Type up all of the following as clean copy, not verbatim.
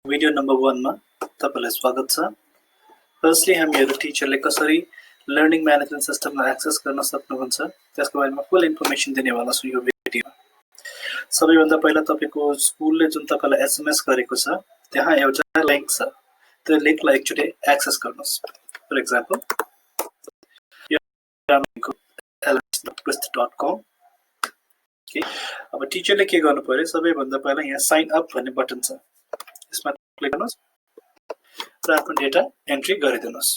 Video number 1 मा तपाईलाई स्वागत छ। फर्स्टली हामीहरु टिचरले कसरी लर्निङ म्यानेजमेन्ट सिस्टमलाई एक्सेस गर्न सक्नुहुन्छ त्यसको बारेमा फुल इन्फर्मेसन दिनेवाला छु यो भिडियोमा। सबैभन्दा पहिला तपाईको स्कुलले जुन तपाईलाई एसएमएस गरेको छ त्यहाँ एउटा लिंक छ, त्यो लिंकलाई एकचोटी एक्सेस गर्नुस्। फर एक्जाम्पल यो हाम्रो lms.quest.com। ओके, अब टिचरले के गर्नु पर्यो, सबैभन्दा पहिला यहाँ साइन अप भन्ने बटन छ, यसमा क्लिक गर्नुस् र आफ्नो डेटा एन्ट्री गरिदिनुस्।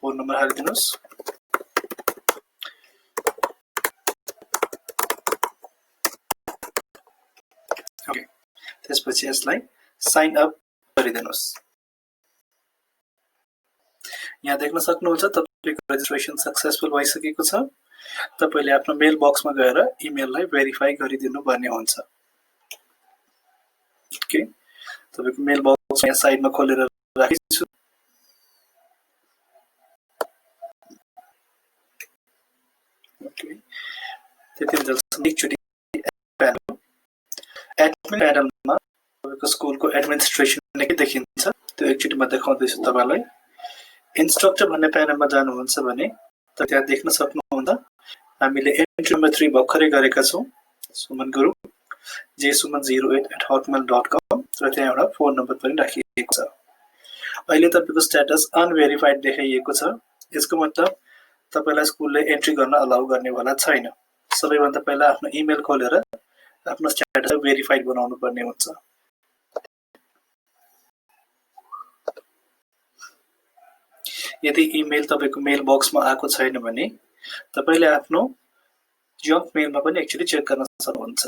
फोन नम्बर हालिदिनुस्। ओके, त्यसपछि यसलाई साइन अप गरिदिनुस्। यहाँ देख्न सक्नुहुन्छ तपाईको रेजिस्ट्रेसन सक्सेसफुल भइसकेको छ। तपाईले आफ्नो मेल बक्समा गएर इमेललाई भेरिफाई गरिदिनु पर्ने हुन्छ। ओके, तपाईको मेल बक्स यहाँ साइडमा खोलेर राखेछु। ओके, त्यतिन्जेलसम्म एकचोटी एडमिन प्यानलमा तपाईको स्कुलको एडमिनिस्ट्रेसन के देखिन्छ त्यो एकचोटी म देखाउँदैछु तपाईलाई। इन्स्ट्रक्टर भन्ने प्यानलमा जानुहुन्छ भने त्यहाँ देख्न सक्नुहुन्छ हामीले एन्ट्री नम्बर 3 भर्खरै गरेका छौं, सुमन गुरु jsuman08@hotmail.com र त्यहाँ एउटा फोन नम्बर पनि राखिएको छ। अहिले तपाईको स्ट्याटस अनभेरिफाइड देखाइएको छ। यसको मतलब तपाईलाई स्कुलले एन्ट्री गर्न अलाउ गर्नेवाला छैन। सबैभन्दा पहिला आफ्नो इमेल खोलेर आफ्नो स्ट्याटस भेरिफाइड बनाउनु पर्ने हुन्छ। यदि इमेल तपाईको मेल बक्समा आएको छैन भने तपाईले आफ्नो जंक मेलमा पनि एक्चुअली चेक गर्न सक्नुहुन्छ।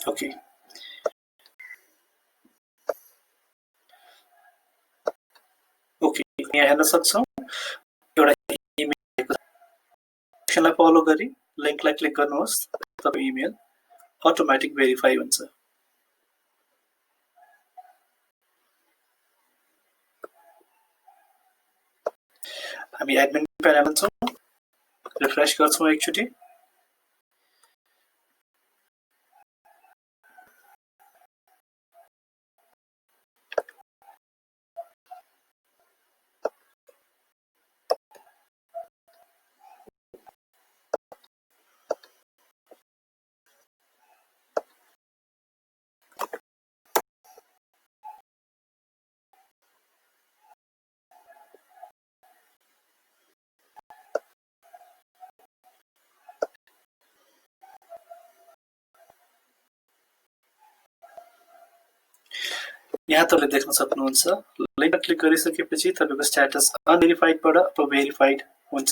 ओके, यहाँ हेर्न सक्छौं एउटा इमेल सेक्सनलाई फलो गरी लिंकलाई क्लिक गर्नुहोस्। तपाईको इमेल अटोमेटिक भेरिफाई हुन्छ। हामी एडमिन प्यानलमा छौं, रिफ्रेश गर्छौं एकचोटी। यहाँ तपाईले देख्न सक्नुहुन्छ लिंकमा क्लिक गरिसकेपछि तपाईको स्ट्याटस अनभेरिफाइडबाट अब भेरिफाइड हुन्छ।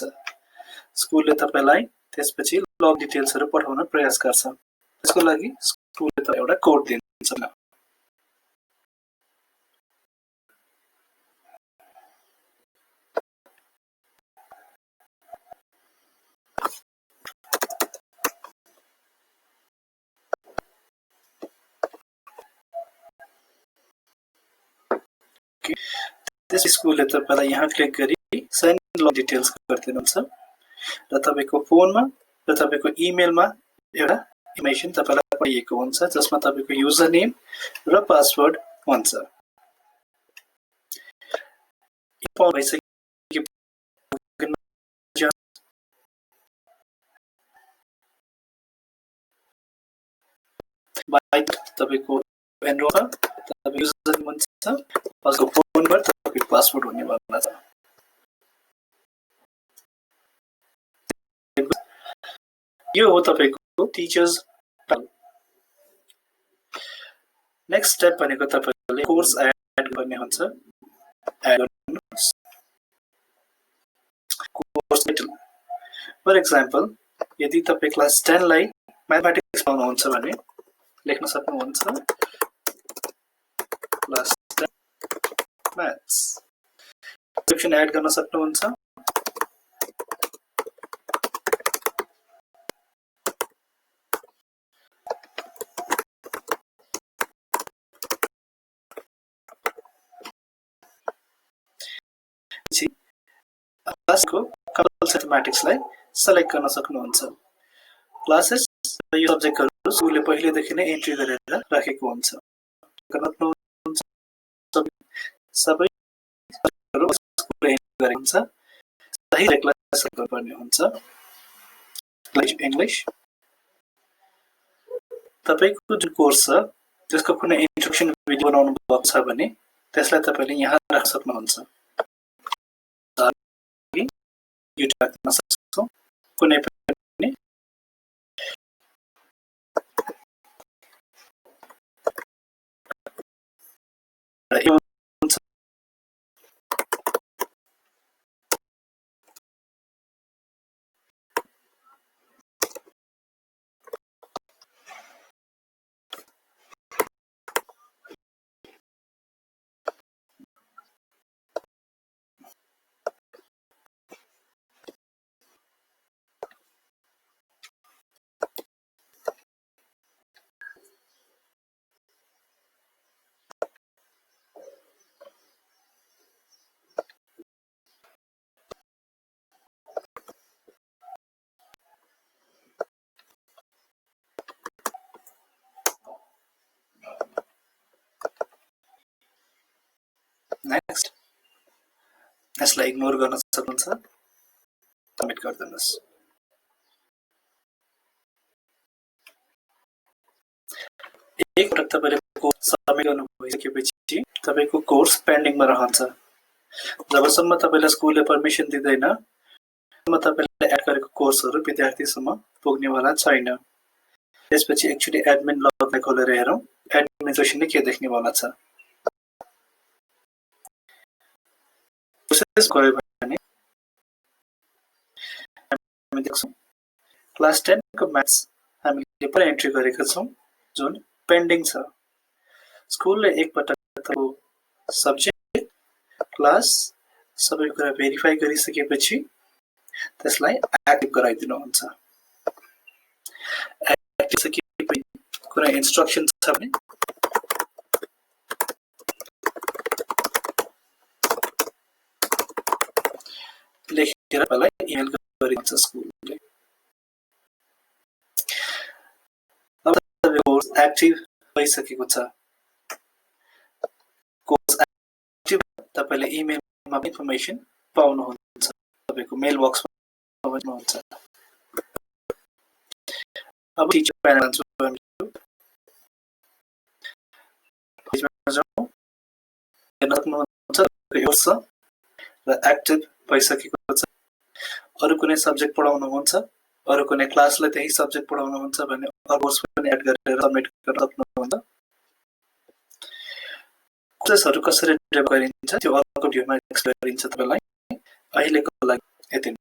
स्कुलले तपाईलाई त्यसपछि लग डिटेल्सहरु पठाउन प्रयास गर्छ। त्यसको लागि स्कुलले तपाईलाई एउटा कोड दिन्छ। त्यस स्कुलले तपाईलाई यहाँ क्लिक गरी सेन्ड लग डिटेल्स गरिदिनुहुन्छ र तपाईको फोनमा र तपाईको इमेलमा एउटा इन्फर्मेसन तपाईलाई पाइएको हुन्छ जसमा तपाईको युजर नेम र पासवर्ड हुन्छ। तपाईको एनरोल तपाईको युजर नेम हुन्छ, हजुरको फोन नम्बर तपाईको पासवर्ड हुने वाला छ। यो हो तपाईको टिचर्स। नेक्स्ट स्टेप भनेको तपाईले कोर्स एड गर्ने हुन्छ। एड गर्नुस् कोर्स टाइटल। फर एक्जाम्पल यदि तपाई क्लास 10 लाई म्याथमेटिक्स पढाउनुहुन्छ भने लेख्न सक्नुहुन्छ क्लास 10 म्याथ्स। डिस्क्रिप्सन एड गर्न सक्नुहुन्छ। क्लासको कम्पल्सरी म्याथमेटिक्सलाई सेलेक्ट गर्न सक्नुहुन्छ। क्लासेस यो सब्जेक्टहरू स्कुलले पहिलेदेखि नै एन्ट्री गरेर राखेको हुन्छ। सबै स्कुलले एन्ट्री गरेको हुन्छ, सही क्लास गर्नुपर्ने हुन्छ। इङ्ग्लिस तपाईको जुन कोर्स छ त्यसको कुनै इन्स्ट्रक्सन भिडियो बनाउनु भएको छ भने त्यसलाई तपाईले यहाँ राख्न सक्नुहुन्छ। युट्युब राख्न सक्छौं, कुनै पनि नेक्स्ट यसलाई इग्नोर गर्न सक्नुहुन्छ, सबमिट गरिदिनुहोस्। एकपटक तपाईले कोर्स सबमिट गर्नु भइसकेपछि तपाईको कोर्स पेन्डिङमा रहन्छ। जबसम्म तपाईलाई स्कुलले पर्मिसन दिँदैन तबसम्म तपाईले एड गरेको कोर्सहरु विद्यार्थीसम्म पुग्नेवाला छैन। त्यसपछि एक्चुअली एडमिन लगलाई खोलेर हेरौं एडमिनिस्ट्रेसनले के देख्नेवाला छ। प्रोसेस गयो भने हामी देख्छौं क्लास 10 को म्याथ्स हामीले पहिला एन्ट्री गरेका छौं जुन पेन्डिङ छ। स्कुलले एकपटक तपाईको सब्जेक्ट क्लास सबै कुरा भेरिफाई गरिसकेपछि त्यसलाई एक्टिभ गराइदिनुहुन्छ। एक्टिभ सकेपछि कुनै इन्स्ट्रक्सन छ भने लेखेर मलाई इमेल गरिन्छ स्कुलले। अब कोर्स एक्टिभ भइसकेको छ। कोर्स एक्टिभ तपाईले इमेलमा इन्फर्मेसन पाउनुहुन्छ, तपाईको मेल बक्समा पाउनुहुन्छ। अब टिचर प्यानल हेर्नुहुन्छ र एक्टिभ भइसकेको छ। अरु कुनै सब्जेक्ट पढाउनुहुन्छ, अरु कुनै क्लासलाई त्यही सब्जेक्ट पढाउनुहुन्छ भने अरु कोर्स पनि एड गरेर सबमिट गर्न सक्नुहुन्छ। कोर्सेसहरु कसरी डेभलप गरिन्छ त्यो अर्को भिडियोमा एक्सप्लेन गरिन्छ तपाईलाई। अहिलेको लागि यति नै।